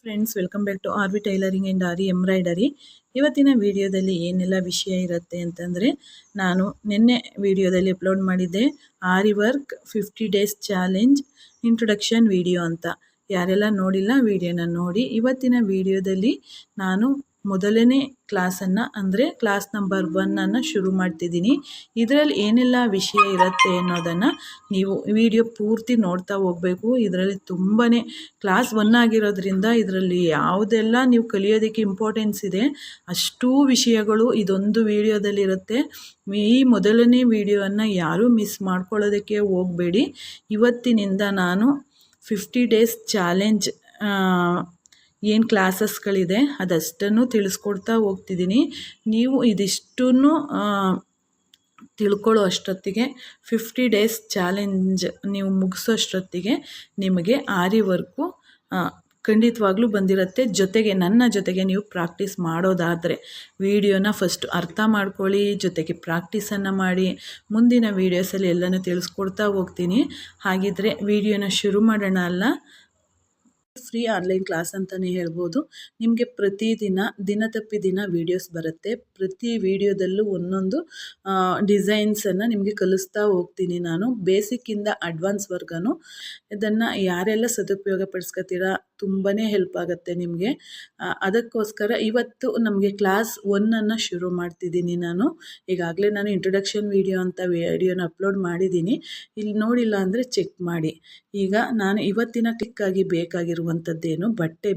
Friends, welcome back to R V tailoring and R embroidery. ಇವತ್ತಿನ ವಿಡಿಯೋದಲ್ಲಿ ಏನೆಲ್ಲ ವಿಷಯ ಇರುತ್ತೆ ಅಂತಂದರೆ, ನಾನು ನಿನ್ನೆ ವಿಡಿಯೋದಲ್ಲಿ ಅಪ್ಲೋಡ್ ಮಾಡಿದ್ದೆ aari work 50 days challenge introduction video ಅಂತ. ಯಾರೆಲ್ಲ ನೋಡಿಲ್ಲ ವಿಡಿಯೋನ ನೋಡಿ. ಇವತ್ತಿನ ವಿಡಿಯೋದಲ್ಲಿ ನಾನು ಮೊದಲನೇ ಕ್ಲಾಸನ್ನು ಅಂದರೆ ಕ್ಲಾಸ್ ನಂಬರ್ 1 ಶುರು ಮಾಡ್ತಿದ್ದೀನಿ. ಇದರಲ್ಲಿ ಏನೆಲ್ಲ ವಿಷಯ ಇರುತ್ತೆ ಅನ್ನೋದನ್ನು ನೀವು ವಿಡಿಯೋ ಪೂರ್ತಿ ನೋಡ್ತಾ ಹೋಗಬೇಕು. ಇದರಲ್ಲಿ ತುಂಬಾ ಕ್ಲಾಸ್ 1 ಆಗಿರೋದ್ರಿಂದ ಇದರಲ್ಲಿ ಯಾವುದೆಲ್ಲ ನೀವು ಕಲಿಯೋದಕ್ಕೆ ಇಂಪಾರ್ಟೆನ್ಸ್ ಇದೆ ಅಷ್ಟೂ ವಿಷಯಗಳು ಇದೊಂದು ವಿಡಿಯೋದಲ್ಲಿರುತ್ತೆ. ಈ ಮೊದಲನೇ ವಿಡಿಯೋವನ್ನು ಯಾರೂ ಮಿಸ್ ಮಾಡ್ಕೊಳ್ಳೋದಕ್ಕೆ ಹೋಗಬೇಡಿ. ಇವತ್ತಿನಿಂದ ನಾನು 50 ಡೇಸ್ ಚಾಲೆಂಜ್ ಏನು ಕ್ಲಾಸಸ್ಗಳಿದೆ ಅದಷ್ಟನ್ನು ತಿಳಿಸ್ಕೊಡ್ತಾ ಹೋಗ್ತಿದ್ದೀನಿ. ನೀವು ಇದಿಷ್ಟನ್ನು ತಿಳ್ಕೊಳ್ಳೋ ಅಷ್ಟೊತ್ತಿಗೆ 50 ಡೇಸ್ ಚಾಲೆಂಜ್ ನೀವು ಮುಗಿಸೋಷ್ಟೊತ್ತಿಗೆ ನಿಮಗೆ ಆರಿ ವರ್ಕು ಖಂಡಿತವಾಗ್ಲೂ ಬಂದಿರುತ್ತೆ. ಜೊತೆಗೆ ನನ್ನ ಜೊತೆಗೆ ನೀವು ಪ್ರಾಕ್ಟೀಸ್ ಮಾಡೋದಾದರೆ ವಿಡಿಯೋನ ಫಸ್ಟ್ ಅರ್ಥ ಮಾಡ್ಕೊಳ್ಳಿ, ಜೊತೆಗೆ ಪ್ರಾಕ್ಟೀಸನ್ನು ಮಾಡಿ. ಮುಂದಿನ ವೀಡಿಯೋಸಲ್ಲಿ ಎಲ್ಲನೂ ತಿಳಿಸ್ಕೊಡ್ತಾ ಹೋಗ್ತೀನಿ. ಹಾಗಿದ್ರೆ ವಿಡಿಯೋನ ಶುರು ಮಾಡೋಣ ಅಲ್ಲ. ಫ್ರೀ ಆನ್ಲೈನ್ ಕ್ಲಾಸ್ ಅಂತಲೇ ಹೇಳ್ಬೋದು. ನಿಮಗೆ ಪ್ರತಿದಿನ ದಿನ ತಪ್ಪಿ ದಿನ ವೀಡಿಯೋಸ್ ಬರುತ್ತೆ. ಪ್ರತಿ ವಿಡಿಯೋದಲ್ಲೂ ಒಂದೊಂದು ಡಿಸೈನ್ಸನ್ನು ನಿಮಗೆ ಕಲಿಸ್ತಾ ಹೋಗ್ತೀನಿ ನಾನು, ಬೇಸಿಕ್ಕಿಂದ ಅಡ್ವಾನ್ಸ್ವರೆಗೂ. ಇದನ್ನು ಯಾರೆಲ್ಲ ಸದುಪಯೋಗ ಪಡಿಸ್ಕೊತೀರಾ ತುಂಬಾ ಹೆಲ್ಪ್ ಆಗುತ್ತೆ ನಿಮಗೆ. ಅದಕ್ಕೋಸ್ಕರ ಇವತ್ತು ನಮಗೆ ಕ್ಲಾಸ್ 1 ಶುರು ಮಾಡ್ತಿದ್ದೀನಿ ನಾನು. ಈಗಾಗಲೇ ನಾನು ಇಂಟ್ರೊಡಕ್ಷನ್ ವಿಡಿಯೋ ಅಂತ ವಿಡಿಯೋನ ಅಪ್ಲೋಡ್ ಮಾಡಿದ್ದೀನಿ. ಇಲ್ಲಿ ನೋಡಿಲ್ಲ ಅಂದರೆ ಚೆಕ್ ಮಾಡಿ. ಈಗ ನಾನು ಇವತ್ತಿನ ಕ್ಲಿಕ್ಕಾಗಿ ಬೇಕಾಗಿರುವಂಥದ್ದೇನು, ಬಟ್ಟೆ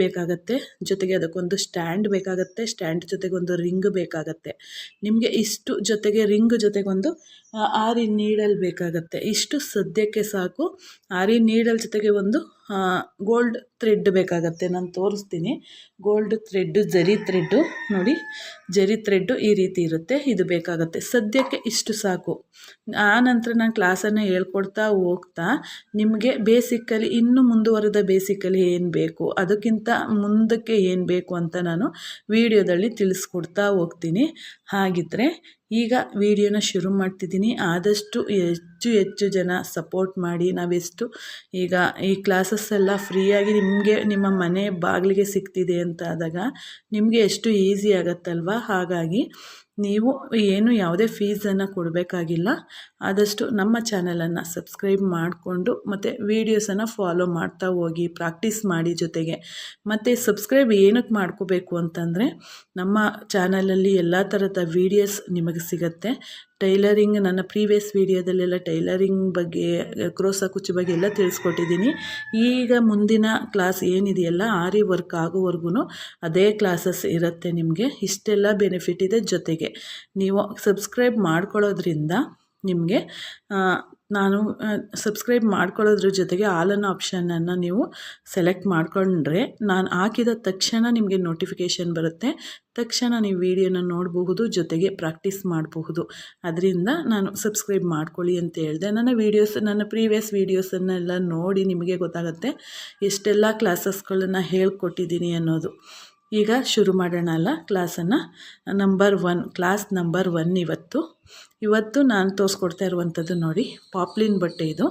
ಬೇಕಾಗತ್ತೆ, ಜೊತೆಗೆ ಅದಕ್ಕೊಂದು ಸ್ಟ್ಯಾಂಡ್ ಬೇಕಾಗತ್ತೆ, ಸ್ಟ್ಯಾಂಡ್ ಜೊತೆಗೊಂದು ರಿಂಗ್ ಬೇಕಾಗತ್ತೆ ನಿಮಗೆ. ಇಷ್ಟು ಜೊತೆಗೆ ರಿಂಗ್ ಜೊತೆಗೊಂದು ಆರಿ ನೀಡಲ್ ಬೇಕಾಗತ್ತೆ. ಇಷ್ಟು ಸದ್ಯಕ್ಕೆ ಸಾಕು. ಆರಿ ನೀಡಲ್ ಜೊತೆಗೆ ಒಂದು ಗೋಲ್ಡ್ ಥ್ರೆಡ್ ಬೇಕಾಗತ್ತೆ. ನಾನು ತೋರಿಸ್ತೀನಿ. ಗೋಲ್ಡ್ ಥ್ರೆಡ್ಡು, ಜರಿ ಥ್ರೆಡ್ಡು ನೋಡಿ, ಜರಿ ಥ್ರೆಡ್ಡು ಈ ರೀತಿ ಇರುತ್ತೆ. ಇದು ಬೇಕಾಗತ್ತೆ. ಸದ್ಯಕ್ಕೆ ಇಷ್ಟು ಸಾಕು. ಆನಂತರ ನಾನು ಕ್ಲಾಸನ್ನು ಹೇಳ್ಕೊಡ್ತಾ ಹೋಗ್ತಾ ನಿಮಗೆ ಬೇಸಿಕಲಿ ಇನ್ನೂ ಮುಂದುವರೆದ ಬೇಸಿಕಲಿ ಏನು ಬೇಕು, ಅದಕ್ಕಿಂತ ಮುಂದಕ್ಕೆ ಏನು ಬೇಕು ಅಂತ ನಾನು ವಿಡಿಯೋದಲ್ಲಿ ತಿಳಿಸ್ಕೊಡ್ತಾ ಹೋಗ್ತೀನಿ. ಹಾಗಿದ್ದರೆ ಈಗ ವಿಡಿಯೋನ ಶುರು ಮಾಡ್ತಿದ್ದೀನಿ. ಆದಷ್ಟು ಹೆಚ್ಚು ಜನ ಸಪೋರ್ಟ್ ಮಾಡಿ. ನಾವೆಷ್ಟು ಈಗ ಈ ಕ್ಲಾಸಸ್ ಎಲ್ಲ ಫ್ರೀಯಾಗಿ ನಿಮಗೆ ನಿಮ್ಮ ಮನೆ ಬಾಗಿಲಿಗೆ ಸಿಗ್ತಿದೆ ಅಂತ ಆದಾಗ ನಿಮಗೆ ಎಷ್ಟು ಈಸಿ ಆಗುತ್ತಲ್ವ. ಹಾಗಾಗಿ ನೀವು ಏನು ಯಾವುದೇ ಫೀಸನ್ನು ಕೊಡಬೇಕಾಗಿಲ್ಲ. ಆದಷ್ಟು ನಮ್ಮ ಚಾನಲನ್ನು ಸಬ್ಸ್ಕ್ರೈಬ್ ಮಾಡಿಕೊಂಡು ಮತ್ತು ವೀಡಿಯೋಸನ್ನು ಫಾಲೋ ಮಾಡ್ತಾ ಹೋಗಿ, ಪ್ರಾಕ್ಟೀಸ್ ಮಾಡಿ ಜೊತೆಗೆ. ಮತ್ತು ಸಬ್ಸ್ಕ್ರೈಬ್ ಏನಕ್ಕೆ ಮಾಡ್ಕೋಬೇಕು ಅಂತಂದರೆ, ನಮ್ಮ ಚಾನಲಲ್ಲಿ ಎಲ್ಲ ಥರದ ವೀಡಿಯೋಸ್ ನಿಮಗೆ ಸಿಗುತ್ತೆ. ಟೈಲರಿಂಗ್, ನನ್ನ ಪ್ರೀವಿಯಸ್ ವೀಡಿಯೋದಲ್ಲೆಲ್ಲ ಟೈಲರಿಂಗ್ ಬಗ್ಗೆ, ಕ್ರೋಸಾ ಕುಚ್ಚು ಬಗ್ಗೆ ಎಲ್ಲ ತಿಳಿಸ್ಕೊಟ್ಟಿದ್ದೀನಿ. ಈಗ ಮುಂದಿನ ಕ್ಲಾಸ್ ಏನಿದೆಯಲ್ಲ ಆರಿ ವರ್ಕ್ ಆಗೋವರೆಗೂ ಅದೇ ಕ್ಲಾಸಸ್ ಇರುತ್ತೆ ನಿಮಗೆ. ಇಷ್ಟೆಲ್ಲ ಬೆನಿಫಿಟ್ ಇದೆ. ಜೊತೆಗೆ ನೀವು ಸಬ್ಸ್ಕ್ರೈಬ್ ಮಾಡ್ಕೊಳ್ಳೋದ್ರಿಂದ ನಿಮಗೆ ನಾನು ಸಬ್ಸ್ಕ್ರೈಬ್ ಮಾಡ್ಕೊಳ್ಳೋದ್ರ ಜೊತೆಗೆ ಆಲ್ ಅನ್ನೋ ಆಪ್ಷನನ್ನು ನೀವು ಸೆಲೆಕ್ಟ್ ಮಾಡಿಕೊಂಡ್ರೆ ನಾನು ಹಾಕಿದ ತಕ್ಷಣ ನಿಮಗೆ ನೋಟಿಫಿಕೇಷನ್ ಬರುತ್ತೆ. ತಕ್ಷಣ ನೀವು ವಿಡಿಯೋನ ನೋಡಬಹುದು, ಜೊತೆಗೆ ಪ್ರಾಕ್ಟೀಸ್ ಮಾಡಬಹುದು. ಅದರಿಂದ ನಾನು ಸಬ್ಸ್ಕ್ರೈಬ್ ಮಾಡ್ಕೊಳ್ಳಿ ಅಂತ ಹೇಳಿದೆ. ನನ್ನ ಪ್ರೀವಿಯಸ್ ವೀಡಿಯೋಸನ್ನೆಲ್ಲ ನೋಡಿ ನಿಮಗೆ ಗೊತ್ತಾಗುತ್ತೆ ಎಷ್ಟೆಲ್ಲ ಕ್ಲಾಸಸ್ಗಳನ್ನು ಹೇಳ್ಕೊಟ್ಟಿದ್ದೀನಿ ಅನ್ನೋದು. ಈಗ ಶುರು ಮಾಡೋಣ ಅಲ್ಲ ಕ್ಲಾಸನ್ನು. ಕ್ಲಾಸ್ ನಂಬರ್ 1 ಇವತ್ತು ನಾನು ತೋರಿಸ್ಕೊಡ್ತಾ ಇರುವಂಥದ್ದು ನೋಡಿ, ಪಾಪ್ಲಿನ್ ಬಟ್ಟೆ. ಇದು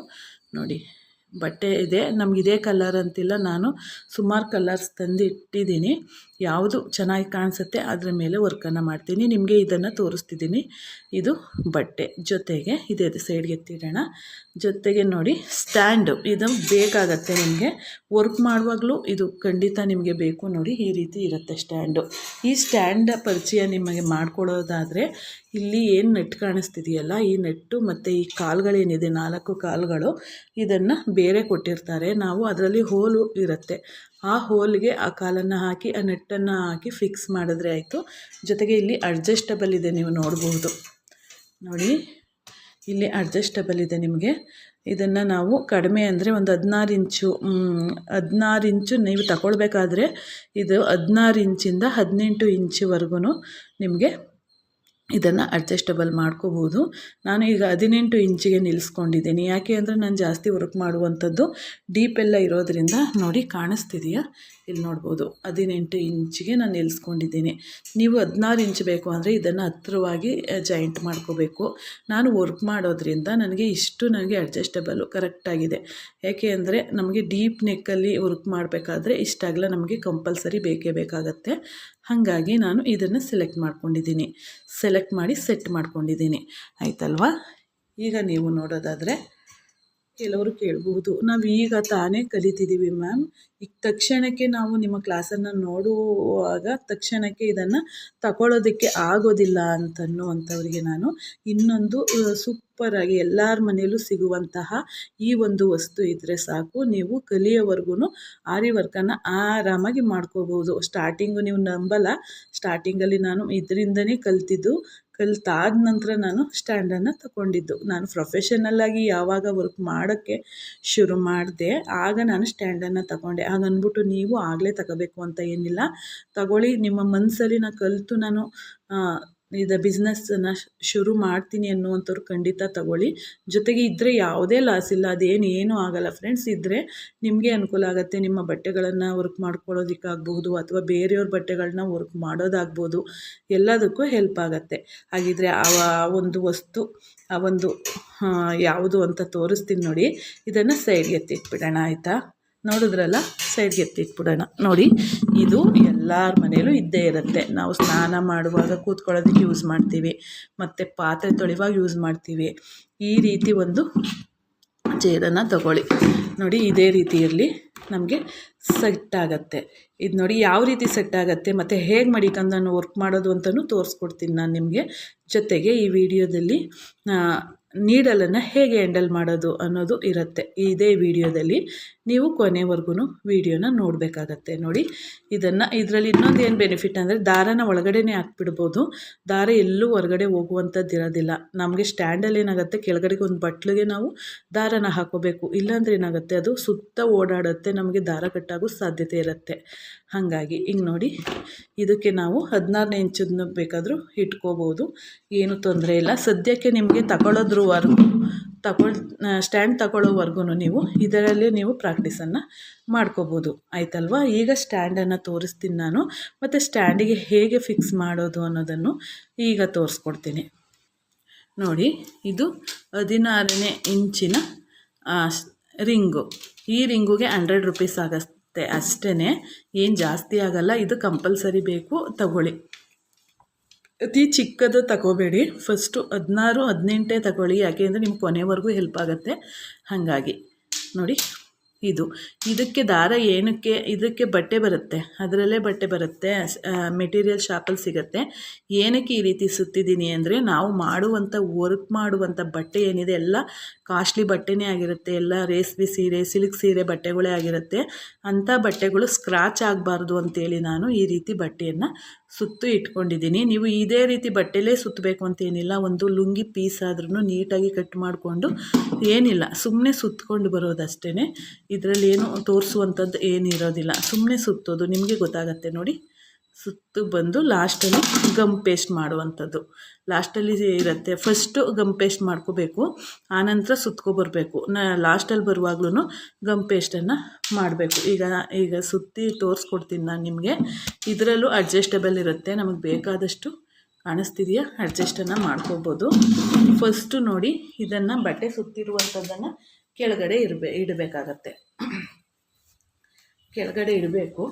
ನೋಡಿ ಬಟ್ಟೆ ಇದೆ. ನಮ್ಗೆ ಇದೇ ಕಲರ್ ಅಂತಿಲ್ಲ, ನಾನು ಸುಮಾರು ಕಲರ್ಸ್ ತಂದು ಇಟ್ಟಿದ್ದೀನಿ. ಯಾವುದು ಚೆನ್ನಾಗಿ ಕಾಣಿಸುತ್ತೆ ಅದರ ಮೇಲೆ ವರ್ಕನ್ನು ಮಾಡ್ತೀನಿ. ನಿಮಗೆ ಇದನ್ನು ತೋರಿಸ್ತಿದ್ದೀನಿ. ಇದು ಬಟ್ಟೆ, ಜೊತೆಗೆ ಇದೇ ಸೈಡ್ಗೆ ಎತ್ತಿಡೋಣ. ಜೊತೆಗೆ ನೋಡಿ ಸ್ಟ್ಯಾಂಡು, ಇದು ಬೇಕಾಗತ್ತೆ ನಿಮಗೆ. ವರ್ಕ್ ಮಾಡುವಾಗಲೂ ಇದು ಖಂಡಿತ ನಿಮಗೆ ಬೇಕು. ನೋಡಿ ಈ ರೀತಿ ಇರುತ್ತೆ ಸ್ಟ್ಯಾಂಡು. ಈ ಸ್ಟ್ಯಾಂಡ್ ಪರಿಚಯ ನಿಮಗೆ ಮಾಡ್ಕೊಳ್ಳೋದಾದರೆ ಇಲ್ಲಿ ಏನು ನೆಟ್ ಕಾಣಿಸ್ತಿದೆಯಲ್ಲ, ಈ ನೆಟ್ಟು ಮತ್ತು ಈ ಕಾಲುಗಳೇನಿದೆ 4 ಕಾಲುಗಳು, ಇದನ್ನು ಬೇರೆ ಕೊಟ್ಟಿರ್ತಾರೆ. ನಾವು ಅದರಲ್ಲಿ ಹೋಲು ಇರುತ್ತೆ, ಆ ಹೋಲ್ಗೆ ಆ ಕಾಲನ್ನು ಹಾಕಿ ಆ ನೆಟ್ಟನ್ನು ಹಾಕಿ ಫಿಕ್ಸ್ ಮಾಡಿದ್ರೆ ಆಯಿತು. ಜೊತೆಗೆ ಇಲ್ಲಿ ಅಡ್ಜಸ್ಟಬಲ್ ಇದೆ, ನೀವು ನೋಡ್ಬೋದು. ನೋಡಿ ಇಲ್ಲಿ ಅಡ್ಜಸ್ಟಬಲ್ ಇದೆ ನಿಮಗೆ. ಇದನ್ನು ನಾವು ಕಡಿಮೆ ಅಂದರೆ ಒಂದು 16 ಇಂಚು ನೀವು ತಗೊಳ್ಬೇಕಾದ್ರೆ ಇದು 16 ಇಂಚಿಂದ 18 ಇಂಚುವರೆಗೂ ನಿಮಗೆ ಇದನ್ನು ಅಡ್ಜಸ್ಟಬಲ್ ಮಾಡ್ಕೋಬೋದು. ನಾನು ಈಗ 18 ಇಂಚಿಗೆ ನಿಲ್ಲಿಸ್ಕೊಂಡಿದ್ದೀನಿ. ಯಾಕೆ ಅಂದರೆ ನಾನು ಜಾಸ್ತಿ ವರ್ಕ್ ಮಾಡುವಂಥದ್ದು ಡೀಪೆಲ್ಲ ಇರೋದರಿಂದ. ನೋಡಿ ಕಾಣಿಸ್ತಿದೆಯಾ, ಇಲ್ಲಿ ನೋಡ್ಬೋದು 18 ಇಂಚಿಗೆ ನಾನು ನಿಲ್ಲಿಸ್ಕೊಂಡಿದ್ದೀನಿ. ನೀವು 16 ಇಂಚ್ ಬೇಕು ಅಂದರೆ ಇದನ್ನು ಹತ್ತಿರವಾಗಿ ಜಾಯಿಂಟ್ ಮಾಡ್ಕೋಬೇಕು. ನಾನು ವರ್ಕ್ ಮಾಡೋದ್ರಿಂದ ನನಗೆ ಅಡ್ಜಸ್ಟಬಲ್ಲು ಕರೆಕ್ಟಾಗಿದೆ. ಯಾಕೆ ಅಂದರೆ ನಮಗೆ ಡೀಪ್ ನೆಕ್ಕಲ್ಲಿ ವರ್ಕ್ ಮಾಡಬೇಕಾದ್ರೆ ಇಷ್ಟಾಗಲ್ಲ, ನಮಗೆ ಕಂಪಲ್ಸರಿ ಬೇಕೇ ಬೇಕಾಗತ್ತೆ. ಹಾಗಾಗಿ ನಾನು ಇದನ್ನು ಸೆಲೆಕ್ಟ್ ಮಾಡ್ಕೊಂಡಿದ್ದೀನಿ. ಸೆಲೆಕ್ಟ್ ಮಾಡಿ ಸೆಟ್ ಮಾಡ್ಕೊಂಡಿದ್ದೀನಿ, ಆಯ್ತಲ್ವಾ. ಈಗ ನೀವು ನೋಡೋದಾದರೆ ಕೆಲವರು ಕೇಳಬಹುದು, ನಾವು ಈಗ ತಾನೇ ಕಲಿತಿದ್ದೀವಿ ಮ್ಯಾಮ್, ಈಗ ತಕ್ಷಣಕ್ಕೆ ನಾವು ನಿಮ್ಮ ಕ್ಲಾಸನ್ನು ನೋಡುವಾಗ ತಕ್ಷಣಕ್ಕೆ ಇದನ್ನು ತಗೊಳ್ಳೋದಕ್ಕೆ ಆಗೋದಿಲ್ಲ ಅಂತನ್ನುವಂಥವರಿಗೆ ನಾನು ಇನ್ನೊಂದು ಸೂಪರಾಗಿ ಎಲ್ಲರ ಮನೆಯಲ್ಲೂ ಸಿಗುವಂತಹ ಈ ಒಂದು ವಸ್ತು ಇದ್ದರೆ ಸಾಕು, ನೀವು ಕಲಿಯೋವರೆಗೂ ಆರಿ ವರ್ಕನ್ನು ಆರಾಮಾಗಿ ಮಾಡ್ಕೋಬೋದು. ಸ್ಟಾರ್ಟಿಂಗು ನೀವು ನಂಬಲ್ಲ, ಸ್ಟಾರ್ಟಿಂಗಲ್ಲಿ ನಾನು ಇದರಿಂದನೇ ಕಲಿತಾದ ನಂತರ ನಾನು ಸ್ಟ್ಯಾಂಡನ್ನು ತಗೊಂಡಿದ್ದು. ನಾನು ಪ್ರೊಫೆಷನಲ್ಲಾಗಿ ಯಾವಾಗ ವರ್ಕ್ ಮಾಡೋಕ್ಕೆ ಶುರು ಮಾಡಿದೆ ಆಗ ನಾನು ಸ್ಟ್ಯಾಂಡನ್ನು ತಗೊಂಡೆ. ಹಾಗನ್ಬಿಟ್ಟು ನೀವು ಆಗಲೇ ತಗೋಬೇಕು ಅಂತ ಏನಿಲ್ಲ, ತಗೊಳ್ಳಿ. ನಿಮ್ಮ ಮನಸ್ಸಲ್ಲಿ ನಾನು ಇದು ಬಿಸ್ನೆಸ್ಸನ್ನು ಶುರು ಮಾಡ್ತೀನಿ ಅನ್ನುವಂಥವ್ರು ಖಂಡಿತ ತಗೊಳ್ಳಿ. ಜೊತೆಗೆ ಇದ್ದರೆ ಯಾವುದೇ ಲಾಸ್ ಇಲ್ಲ, ಏನೂ ಆಗಲ್ಲ ಫ್ರೆಂಡ್ಸ್. ಇದ್ದರೆ ನಿಮಗೆ ಅನುಕೂಲ ಆಗುತ್ತೆ. ನಿಮ್ಮ ಬಟ್ಟೆಗಳನ್ನು ವರ್ಕ್ ಮಾಡ್ಕೊಳ್ಳೋದಕ್ಕಾಗ್ಬೋದು ಅಥವಾ ಬೇರೆಯವ್ರ ಬಟ್ಟೆಗಳನ್ನ ವರ್ಕ್ ಮಾಡೋದಾಗ್ಬೋದು, ಎಲ್ಲದಕ್ಕೂ ಹೆಲ್ಪ್ ಆಗುತ್ತೆ. ಹಾಗಿದ್ರೆ ಆ ಒಂದು ವಸ್ತು ಯಾವುದು ಅಂತ ತೋರಿಸ್ತೀನಿ ನೋಡಿ. ಇದನ್ನು ಸೈಡ್ಗೆ ಎತ್ತಿಟ್ಬಿಡೋಣ, ಆಯಿತಾ. ನೋಡಿದ್ರಲ್ಲ, ಸೈಡ್ಗೆ ಎತ್ತಿಟ್ಬಿಡೋಣ. ನೋಡಿ, ಇದು ಎಲ್ಲರ ಮನೆಯಲ್ಲೂ ಇದ್ದೇ ಇರುತ್ತೆ. ನಾವು ಸ್ನಾನ ಮಾಡುವಾಗ ಕೂತ್ಕೊಳ್ಳೋದಕ್ಕೆ ಯೂಸ್ ಮಾಡ್ತೀವಿ, ಮತ್ತು ಪಾತ್ರೆ ತೊಳೆಯುವಾಗ ಯೂಸ್ ಮಾಡ್ತೀವಿ. ಈ ರೀತಿ ಒಂದು ಚೇರನ್ನು ತಗೊಳ್ಳಿ. ನೋಡಿ, ಇದೇ ರೀತಿ ಇರಲಿ, ನಮಗೆ ಸೆಟ್ ಆಗುತ್ತೆ. ಇದು ನೋಡಿ ಯಾವ ರೀತಿ ಸೆಟ್ ಆಗುತ್ತೆ ಮತ್ತು ಹೇಗೆ ಮಡಿಕೊಂಡು ನಾನು ವರ್ಕ್ ಮಾಡೋದು ಅಂತಲೂ ತೋರಿಸ್ಕೊಡ್ತೀನಿ ನಾನು ನಿಮಗೆ. ಜೊತೆಗೆ ಈ ವಿಡಿಯೋದಲ್ಲಿ ನೀಡಲನ್ನು ಹೇಗೆ ಹ್ಯಾಂಡಲ್ ಮಾಡೋದು ಅನ್ನೋದು ಇರುತ್ತೆ. ಇದೇ ವಿಡಿಯೋದಲ್ಲಿ ನೀವು ಕೊನೆವರೆಗೂ ವಿಡಿಯೋನ ನೋಡಬೇಕಾಗತ್ತೆ. ನೋಡಿ, ಇದರಲ್ಲಿ ಇನ್ನೊಂದು ಏನು ಬೆನಿಫಿಟ್ ಅಂದರೆ ದಾರನ ಒಳಗಡೆನೇ ಹಾಕ್ಬಿಡ್ಬೋದು. ದಾರ ಎಲ್ಲೂ ಹೊರಗಡೆ ಹೋಗುವಂಥದ್ದು ಇರೋದಿಲ್ಲ. ನಮಗೆ ಸ್ಟ್ಯಾಂಡಲ್ಲಿ ಏನಾಗುತ್ತೆ, ಕೆಳಗಡೆಗೆ ಒಂದು ಬಟ್ಲಿಗೆ ನಾವು ದಾರನ ಹಾಕೋಬೇಕು, ಇಲ್ಲಾಂದ್ರೆ ಏನಾಗುತ್ತೆ ಅದು ಸುತ್ತ ಓಡಾಡುತ್ತೆ, ನಮಗೆ ದಾರ ಕಟ್ಟಾಗೋ ಸಾಧ್ಯತೆ ಇರುತ್ತೆ. ಹಾಗಾಗಿ ಈಗ ನೋಡಿ, ಇದಕ್ಕೆ ನಾವು 16ನೇ ಇಂಚನ್ನು ಬೇಕಾದರೂ ಇಟ್ಕೋಬೋದು, ಏನು ತೊಂದರೆ ಇಲ್ಲ. ಸದ್ಯಕ್ಕೆ ನಿಮಗೆ ಸ್ಟ್ಯಾಂಡ್ ತಗೊಳ್ಳೋವರೆಗೂ ಇದರಲ್ಲೇ ನೀವು ಪ್ರಾಕ್ಟೀಸನ್ನು ಮಾಡ್ಕೋಬೋದು, ಆಯ್ತಲ್ವಾ. ಈಗ ಸ್ಟ್ಯಾಂಡನ್ನು ತೋರಿಸ್ತೀನಿ ನಾನು, ಮತ್ತು ಸ್ಟ್ಯಾಂಡಿಗೆ ಹೇಗೆ ಫಿಕ್ಸ್ ಮಾಡೋದು ಅನ್ನೋದನ್ನು ಈಗ ತೋರಿಸ್ಕೊಡ್ತೀನಿ. ನೋಡಿ, ಇದು 16ನೇ ಇಂಚಿನ ರಿಂಗು. ಈ ರಿಂಗುಗೆ 100 ರೂಪೀಸ್ ಆಗುತ್ತೆ ಅಷ್ಟೇ, ಏನು ಜಾಸ್ತಿ ಆಗಲ್ಲ. ಇದು ಕಂಪಲ್ಸರಿ ಬೇಕು, ತಗೊಳ್ಳಿ. ಅತಿ ಚಿಕ್ಕದು ತಗೋಬೇಡಿ, ಫಸ್ಟು 16, 18 ತಗೊಳ್ಳಿ. ಯಾಕೆ ಅಂದರೆ ನಿಮ್ಗೆ ಕೊನೆವರೆಗೂ ಹೆಲ್ಪ್ ಆಗುತ್ತೆ. ಹಾಗಾಗಿ ನೋಡಿ, ಇದಕ್ಕೆ ದಾರ ಏನಕ್ಕೆ, ಇದಕ್ಕೆ ಬಟ್ಟೆ ಬರುತ್ತೆ, ಅದರಲ್ಲೇ ಬಟ್ಟೆ ಬರುತ್ತೆ, ಮೆಟೀರಿಯಲ್ ಶಾಪಲ್ಲಿ ಸಿಗುತ್ತೆ. ಏನಕ್ಕೆ ಈ ರೀತಿ ಸುತ್ತಿದ್ದೀನಿ ಅಂದರೆ, ನಾವು ವರ್ಕ್ ಮಾಡುವಂಥ ಬಟ್ಟೆ ಏನಿದೆ ಎಲ್ಲ ಕಾಸ್ಟ್ಲಿ ಬಟ್ಟೆನೇ ಆಗಿರುತ್ತೆ. ಎಲ್ಲ ರೇಷ್ಮೆ ಸೀರೆ, ಸಿಲ್ಕ್ ಸೀರೆ ಬಟ್ಟೆಗಳೇ ಆಗಿರುತ್ತೆ. ಅಂಥ ಬಟ್ಟೆಗಳು ಸ್ಕ್ರಾಚ್ ಆಗಬಾರ್ದು ಅಂತೇಳಿ ನಾನು ಈ ರೀತಿ ಬಟ್ಟೆಯನ್ನು ಸುತ್ತು ಇಟ್ಕೊಂಡಿದ್ದೀನಿ. ನೀವು ಇದೇ ರೀತಿ ಬಟ್ಟೆಲೇ ಸುತ್ತಬೇಕು ಅಂತೇನಿಲ್ಲ. ಒಂದು ಲುಂಗಿ ಪೀಸ್ ಆದ್ರೂ ನೀಟಾಗಿ ಕಟ್ ಮಾಡಿಕೊಂಡು, ಏನಿಲ್ಲ, ಸುಮ್ಮನೆ ಸುತ್ತಕೊಂಡು ಬರೋದಷ್ಟೇ. ಇದರಲ್ಲಿ ಏನು ತೋರಿಸುವಂಥದ್ದು ಏನಿರೋದಿಲ್ಲ, ಸುಮ್ಮನೆ ಸುತ್ತೋದು. ನಿಮಗೆ ಗೊತ್ತಾಗತ್ತೆ ನೋಡಿ. ಸುತ್ತು ಬಂದು ಲಾಸ್ಟಲ್ಲಿ ಗಮ್ ಪೇಸ್ಟ್ ಮಾಡುವಂಥದ್ದು ಲಾಸ್ಟಲ್ಲಿ ಇರುತ್ತೆ. ಫಸ್ಟು ಗಮ್ ಪೇಸ್ಟ್ ಮಾಡ್ಕೋಬೇಕು, ಆನಂತರ ಸುತ್ಕೊಬರ್ಬೇಕು. ಲಾಸ್ಟಲ್ಲಿ ಬರುವಾಗ್ಲೂ ಗಮ್ ಪೇಸ್ಟನ್ನು ಮಾಡಬೇಕು. ಈಗ ಸುತ್ತಿ ತೋರಿಸ್ಕೊಡ್ತೀನಿ ನಾನು ನಿಮಗೆ. ಇದರಲ್ಲೂ ಅಡ್ಜಸ್ಟಬಲ್ ಇರುತ್ತೆ, ನಮಗೆ ಬೇಕಾದಷ್ಟು ಕಾಣಿಸ್ತಿದೆಯಾ, ಅಡ್ಜಸ್ಟನ್ನು ಮಾಡ್ಕೋಬೋದು. ಫಸ್ಟು ನೋಡಿ, ಇದನ್ನು ಬಟ್ಟೆ ಸುತ್ತಿರುವಂಥದ್ದನ್ನು ಕೆಳಗಡೆ ಇಡಬೇಕಾಗತ್ತೆ. ಕೆಳಗಡೆ ಇಡಬೇಕು.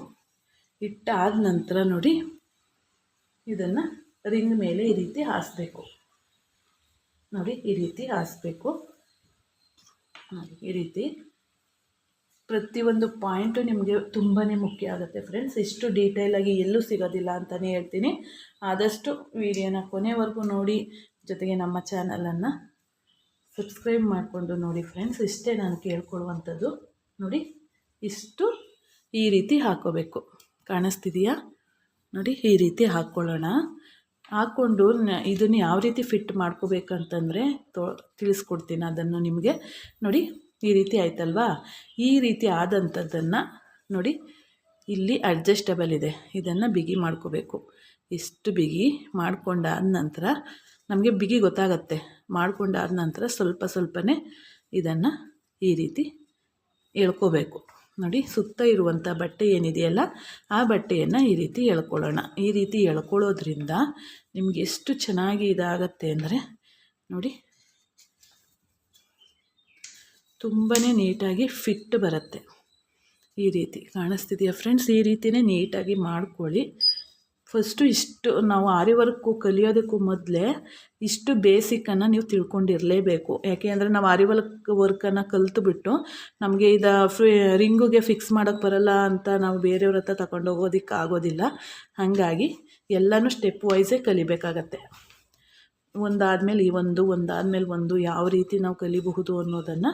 ಇಟ್ಟಾದ ನಂತರ ನೋಡಿ, ಇದನ್ನು ರಿಂಗ್ ಮೇಲೆ ಈ ರೀತಿ ಹಾಸಬೇಕು. ನೋಡಿ, ಈ ರೀತಿ ಹಾಸಬೇಕು. ಈ ರೀತಿ ಪ್ರತಿಯೊಂದು ಪಾಯಿಂಟು ನಿಮಗೆ ತುಂಬಾ ಮುಖ್ಯ ಆಗುತ್ತೆ ಫ್ರೆಂಡ್ಸ್. ಇಷ್ಟು ಡೀಟೇಲಾಗಿ ಎಲ್ಲೂ ಸಿಗೋದಿಲ್ಲ ಅಂತಲೇ ಹೇಳ್ತೀನಿ. ಆದಷ್ಟು ವಿಡಿಯೋನ ಕೊನೆವರೆಗೂ ನೋಡಿ, ಜೊತೆಗೆ ನಮ್ಮ ಚಾನಲನ್ನು ಸಬ್ಸ್ಕ್ರೈಬ್ ಮಾಡಿಕೊಂಡು ನೋಡಿ ಫ್ರೆಂಡ್ಸ್. ಇಷ್ಟೇ ನಾನು ಕೇಳ್ಕೊಳ್ಳುವಂಥದ್ದು. ನೋಡಿ, ಇಷ್ಟು ಈ ರೀತಿ ಹಾಕ್ಕೋಬೇಕು. ಕಾಣಿಸ್ತಿದೆಯಾ ನೋಡಿ, ಈ ರೀತಿ ಹಾಕ್ಕೊಳ್ಳೋಣ. ಹಾಕ್ಕೊಂಡು ಇದನ್ನು ಯಾವ ರೀತಿ ಫಿಟ್ ಮಾಡ್ಕೋಬೇಕಂತಂದರೆ ತಿಳಿಸ್ಕೊಡ್ತೀನಿ ಅದನ್ನು ನಿಮಗೆ. ನೋಡಿ, ಈ ರೀತಿ ಆಯ್ತಲ್ವಾ. ಈ ರೀತಿ ಆದಂಥದ್ದನ್ನು ನೋಡಿ, ಇಲ್ಲಿ ಅಡ್ಜಸ್ಟಬಲ್ ಇದೆ, ಇದನ್ನು ಬಿಗಿ ಮಾಡ್ಕೋಬೇಕು. ಇಷ್ಟು ಬಿಗಿ ಮಾಡ್ಕೊಂಡಾದ ನಂತರ ನಮಗೆ ಬಿಗಿ ಗೊತ್ತಾಗತ್ತೆ. ಮಾಡ್ಕೊಂಡಾದ ನಂತರ ಸ್ವಲ್ಪನೇ ಇದನ್ನು ಈ ರೀತಿ ಎಳ್ಕೋಬೇಕು. ನೋಡಿ, ಸುತ್ತ ಇರುವಂಥ ಬಟ್ಟೆ ಏನಿದೆಯಲ್ಲ ಆ ಬಟ್ಟೆಯನ್ನು ಈ ರೀತಿ ಎಳ್ಕೊಳ್ಳೋಣ. ಈ ರೀತಿ ಎಳ್ಕೊಳ್ಳೋದ್ರಿಂದ ನಿಮ್ಗೆ ಎಷ್ಟು ಚೆನ್ನಾಗಿ ಇದಾಗತ್ತೆ ಅಂದರೆ ನೋಡಿ, ತುಂಬಾ ನೀಟಾಗಿ ಫಿಟ್ ಬರುತ್ತೆ. ಈ ರೀತಿ ಕಾಣಿಸ್ತಿದೆಯಾ ಫ್ರೆಂಡ್ಸ್? ಈ ರೀತಿಯೇ ನೀಟಾಗಿ ಮಾಡ್ಕೊಳ್ಳಿ. ಫಸ್ಟು ಇಷ್ಟು ನಾವು ಆರಿ ವರ್ಕು ಕಲಿಯೋದಕ್ಕೂ ಮೊದಲೇ ಇಷ್ಟು ಬೇಸಿಕ್ಕನ್ನು ನೀವು ತಿಳ್ಕೊಂಡಿರಲೇಬೇಕು. ಯಾಕೆ ಅಂದರೆ ನಾವು ಆರಿ ವರ್ಕನ್ನು ಕಲಿತುಬಿಟ್ಟು ನಮಗೆ ರಿಂಗುಗೆ ಫಿಕ್ಸ್ ಮಾಡೋಕ್ಕೆ ಬರಲ್ಲ ಅಂತ ನಾವು ಬೇರೆಯವ್ರ ಹತ್ರ ತಗೊಂಡೋಗೋದಕ್ಕೆ ಆಗೋದಿಲ್ಲ. ಹಾಗಾಗಿ ಎಲ್ಲನೂ ಸ್ಟೆಪ್ ವೈಸೇ ಕಲಿಬೇಕಾಗತ್ತೆ. ಒಂದಾದಮೇಲೆ ಒಂದಾದಮೇಲೆ ಒಂದು ಯಾವ ರೀತಿ ನಾವು ಕಲಿಬಹುದು ಅನ್ನೋದನ್ನು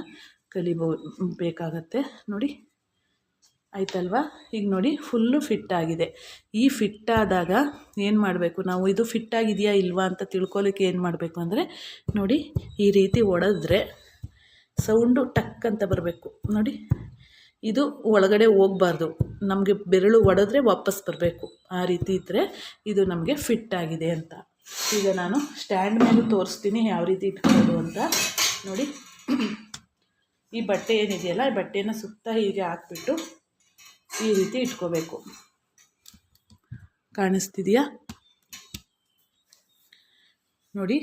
ಬೇಕಾಗತ್ತೆ. ನೋಡಿ, ಆಯ್ತಲ್ವಾ? ಈಗ ನೋಡಿ, ಫುಲ್ಲು ಫಿಟ್ಟಾಗಿದೆ. ಈ ಫಿಟ್ಟಾದಾಗ ಏನು ಮಾಡಬೇಕು ನಾವು? ಇದು ಫಿಟ್ಟಾಗಿದೆಯಾ ಇಲ್ವಾ ಅಂತ ತಿಳ್ಕೊಳ್ಳಿಕ್ಕೆ ಏನು ಮಾಡಬೇಕು ಅಂದರೆ ನೋಡಿ, ಈ ರೀತಿ ಒಡೆದ್ರೆ ಸೌಂಡು ಟಕ್ ಅಂತ ಬರಬೇಕು. ನೋಡಿ, ಇದು ಒಳಗಡೆ ಹೋಗಬಾರ್ದು, ನಮಗೆ ಬೆರಳು ಒಡೆದ್ರೆ ವಾಪಸ್ ಬರಬೇಕು. ಆ ರೀತಿ ಇದ್ದರೆ ಇದು ನಮಗೆ ಫಿಟ್ಟಾಗಿದೆ ಅಂತ. ಈಗ ನಾನು ಸ್ಟ್ಯಾಂಡ್ ಮೇಲೆ ತೋರಿಸ್ತೀನಿ ಯಾವ ರೀತಿ ಇಟ್ಕೊಳ್ಳೋದು ಅಂತ. ನೋಡಿ, ಈ ಬಟ್ಟೆ ಏನಿದೆಯಲ್ಲ ಈ ಬಟ್ಟೆನ ಸುತ್ತ ಹೀಗೆ ಹಾಕ್ಬಿಟ್ಟು ಈ ರೀತಿ ಇಟ್ಕೋಬೇಕು. ಕಾಣಿಸ್ತಿದೆಯಾ? ನೋಡಿ,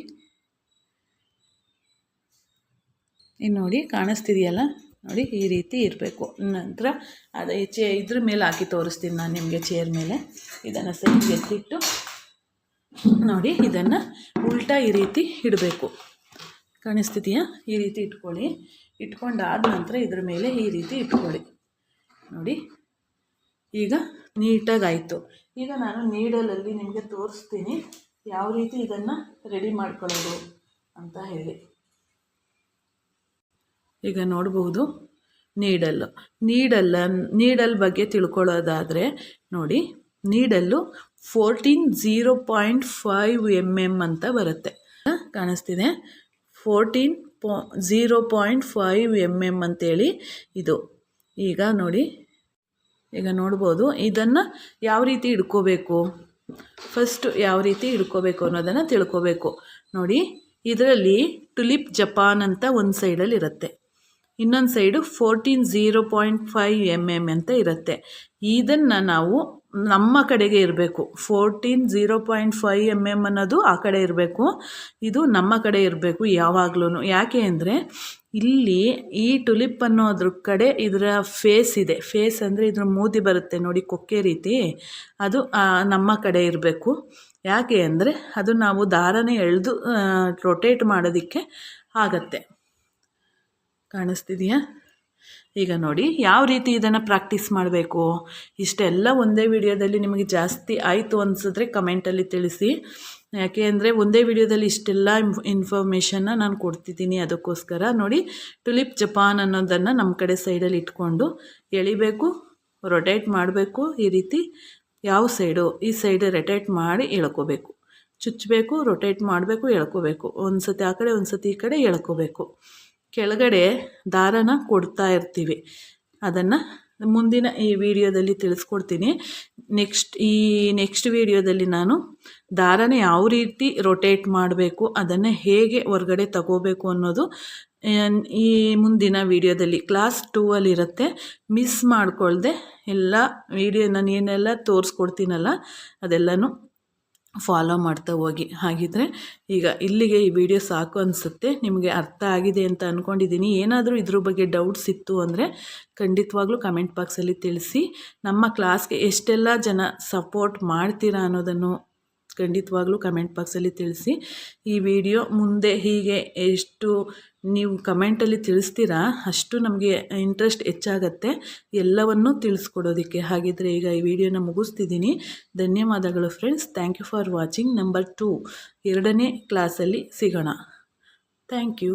ನೋಡಿ ಕಾಣಿಸ್ತಿದೆಯಲ್ಲ? ನೋಡಿ, ಈ ರೀತಿ ಇರಬೇಕು. ನಂತರ ಅದು ಇದ್ರ ಮೇಲೆ ಹಾಕಿ ತೋರಿಸ್ತೀನಿ ನಾನು ನಿಮಗೆ. ಚೇರ್ ಮೇಲೆ ಇದನ್ನು ಸೈಡ್ಗೆ ಎತ್ತಿಟ್ಟು ನೋಡಿ, ಇದನ್ನು ಉಲ್ಟಾ ಈ ರೀತಿ ಇಡಬೇಕು. ಕಾಣಿಸ್ತಿದೆಯಾ? ಈ ರೀತಿ ಇಟ್ಕೊಳ್ಳಿ. ಇಟ್ಕೊಂಡಾದ ನಂತರ ಇದ್ರ ಮೇಲೆ ಈ ರೀತಿ ಇಟ್ಕೊಳ್ಳಿ. ನೋಡಿ, ಈಗ ನೀಟಾಗಾಯಿತು. ಈಗ ನಾನು ನೀಡಲಲ್ಲಿ ನಿಮಗೆ ತೋರಿಸ್ತೀನಿ ಯಾವ ರೀತಿ ಇದನ್ನು ರೆಡಿ ಮಾಡ್ಕೊಳ್ಳೋದು ಅಂತ ಹೇಳಿ. ಈಗ ನೋಡಬಹುದು, ನೀಡಲ್ ಬಗ್ಗೆ ತಿಳ್ಕೊಳ್ಳೋದಾದರೆ ನೋಡಿ, ನೀಡಲ್ಲು 14.0.5 mm ಅಂತ ಬರುತ್ತೆ. ಕಾಣಿಸ್ತಿದೆ? 14.0.5 mm ಅಂತೇಳಿ ಇದು. ಈಗ ನೋಡಿ, ಈಗ ನೋಡ್ಬೋದು ಇದನ್ನು ಯಾವ ರೀತಿ ಹಿಡ್ಕೋಬೇಕು, ಫಸ್ಟು ಯಾವ ರೀತಿ ಹಿಡ್ಕೋಬೇಕು ಅನ್ನೋದನ್ನು ತಿಳ್ಕೋಬೇಕು. ನೋಡಿ, ಇದರಲ್ಲಿ ಟುಲಿಪ್ ಜಪಾನ್ ಅಂತ ಒಂದು ಸೈಡಲ್ಲಿ ಇರುತ್ತೆ, ಇನ್ನೊಂದು ಸೈಡು 14.0.5 mm ಅಂತ ಇರುತ್ತೆ. ಇದನ್ನು ನಾವು ನಮ್ಮ ಕಡೆಗೆ ಇರಬೇಕು. 14.0.5 mm ಅನ್ನೋದು ಆ ಕಡೆ ಇರಬೇಕು, ಇದು ನಮ್ಮ ಕಡೆ ಇರಬೇಕು ಯಾವಾಗಲೂ. ಯಾಕೆ ಅಂದರೆ ಇಲ್ಲಿ ಈ ಟುಲಿಪ್ ಅನ್ನೋದ್ರ ಕಡೆ ಇದರ ಫೇಸ್ ಇದೆ. ಫೇಸ್ ಅಂದರೆ ಇದ್ರ ಮೂತಿ ಬರುತ್ತೆ ನೋಡಿ, ಕೊಕ್ಕೆ ರೀತಿ, ಅದು ನಮ್ಮ ಕಡೆ ಇರಬೇಕು. ಯಾಕೆ ಅಂದರೆ ಅದು ನಾವು ದಾರನೇ ಎಳೆದು ರೊಟೇಟ್ ಮಾಡೋದಕ್ಕೆ ಆಗತ್ತೆ. ಕಾಣಿಸ್ತಿದೆಯಾ? ಈಗ ನೋಡಿ ಯಾವ ರೀತಿ ಇದನ್ನು ಪ್ರಾಕ್ಟೀಸ್ ಮಾಡಬೇಕು. ಇಷ್ಟೆಲ್ಲ ಒಂದೇ ವಿಡಿಯೋದಲ್ಲಿ ನಿಮಗೆ ಜಾಸ್ತಿ ಆಯಿತು ಅನಿಸಿದ್ರೆ ಕಮೆಂಟಲ್ಲಿ ತಿಳಿಸಿ. ಯಾಕೆ ಅಂದರೆ ಒಂದೇ ವಿಡಿಯೋದಲ್ಲಿ ಇಷ್ಟೆಲ್ಲ ಇನ್ಫಾರ್ಮೇಷನ್ನ ನಾನು ಕೊಡ್ತಿದ್ದೀನಿ. ಅದಕ್ಕೋಸ್ಕರ ನೋಡಿ, ಟುಲಿಪ್ ಜಪಾನ್ ಅನ್ನೋದನ್ನು ನಮ್ಮ ಕಡೆ ಸೈಡಲ್ಲಿ ಇಟ್ಕೊಂಡು ಎಳಿಬೇಕು, ರೊಟೇಟ್ ಮಾಡಬೇಕು. ಈ ರೀತಿ ಯಾವ ಸೈಡು, ಈ ಸೈಡ್ ರೊಟೇಟ್ ಮಾಡಿ ಎಳ್ಕೋಬೇಕು, ಚುಚ್ಚಬೇಕು, ರೊಟೇಟ್ ಮಾಡಬೇಕು, ಎಳ್ಕೋಬೇಕು. ಒಂದು ಸತಿ ಆ ಕಡೆ ಒಂದು ಸತಿ ಈ ಕಡೆ ಎಳ್ಕೋಬೇಕು. ಕೆಳಗಡೆ ದಾರನ ಕೊಡ್ತಾ ಇರ್ತೀವಿ. ಅದನ್ನು ಮುಂದಿನ ಈ ವಿಡಿಯೋದಲ್ಲಿ ತಿಳಿಸ್ಕೊಡ್ತೀನಿ. ನೆಕ್ಸ್ಟ್ ವಿಡಿಯೋದಲ್ಲಿ ನಾನು ದಾರನ ಯಾವ ರೀತಿ ರೊಟೇಟ್ ಮಾಡಬೇಕು, ಅದನ್ನು ಹೇಗೆ ಹೊರಗಡೆ ತಗೋಬೇಕು ಅನ್ನೋದು ಈ ಮುಂದಿನ ವಿಡಿಯೋದಲ್ಲಿ ಕ್ಲಾಸ್ 2ಅಲ್ಲಿ ಇರುತ್ತೆ. ಮಿಸ್ ಮಾಡ್ಕೊಳ್ದೆ ಎಲ್ಲ ವಿಡಿಯೋ ನಾನು ಏನೆಲ್ಲ ತೋರಿಸ್ಕೊಡ್ತೀನಲ್ಲ ಅದೆಲ್ಲನೂ ಫಾಲೋ ಮಾಡ್ತಾ ಹೋಗಿ. ಹಾಗಿದ್ರೆ ಈಗ ಇಲ್ಲಿಗೆ ಈ ವಿಡಿಯೋ ಸಾಕು ಅನಿಸುತ್ತೆ. ನಿಮಗೆ ಅರ್ಥ ಆಗಿದೆ ಅಂತ ಅಂದ್ಕೊಂಡಿದ್ದೀನಿ. ಏನಾದರೂ ಇದ್ರ ಬಗ್ಗೆ ಡೌಟ್ಸ್ ಇತ್ತು ಅಂದರೆ ಖಂಡಿತವಾಗ್ಲೂ ಕಮೆಂಟ್ ಬಾಕ್ಸಲ್ಲಿ ತಿಳಿಸಿ. ನಮ್ಮ ಕ್ಲಾಸ್ಗೆ ಎಷ್ಟೆಲ್ಲ ಜನ ಸಪೋರ್ಟ್ ಮಾಡ್ತೀರಾ ಅನ್ನೋದನ್ನು ಖಂಡಿತವಾಗ್ಲೂ ಕಮೆಂಟ್ ಬಾಕ್ಸಲ್ಲಿ ತಿಳಿಸಿ. ಈ ವಿಡಿಯೋ ಮುಂದೆ ಹೀಗೆ ಎಷ್ಟು ನೀವು ಕಮೆಂಟಲ್ಲಿ ತಿಳಿಸ್ತೀರಾ ಅಷ್ಟು ನಮಗೆ ಇಂಟ್ರೆಸ್ಟ್ ಹೆಚ್ಚಾಗತ್ತೆ ಎಲ್ಲವನ್ನೂ ತಿಳಿಸ್ಕೊಡೋದಕ್ಕೆ. ಹಾಗಿದ್ರೆ ಈಗ ಈ ವಿಡಿಯೋನ ಮುಗಿಸ್ತಿದ್ದೀನಿ. ಧನ್ಯವಾದಗಳು friends. Thank you for watching. Number 2 2ನೇ ಕ್ಲಾಸಲ್ಲಿ ಸಿಗೋಣ. Thank you.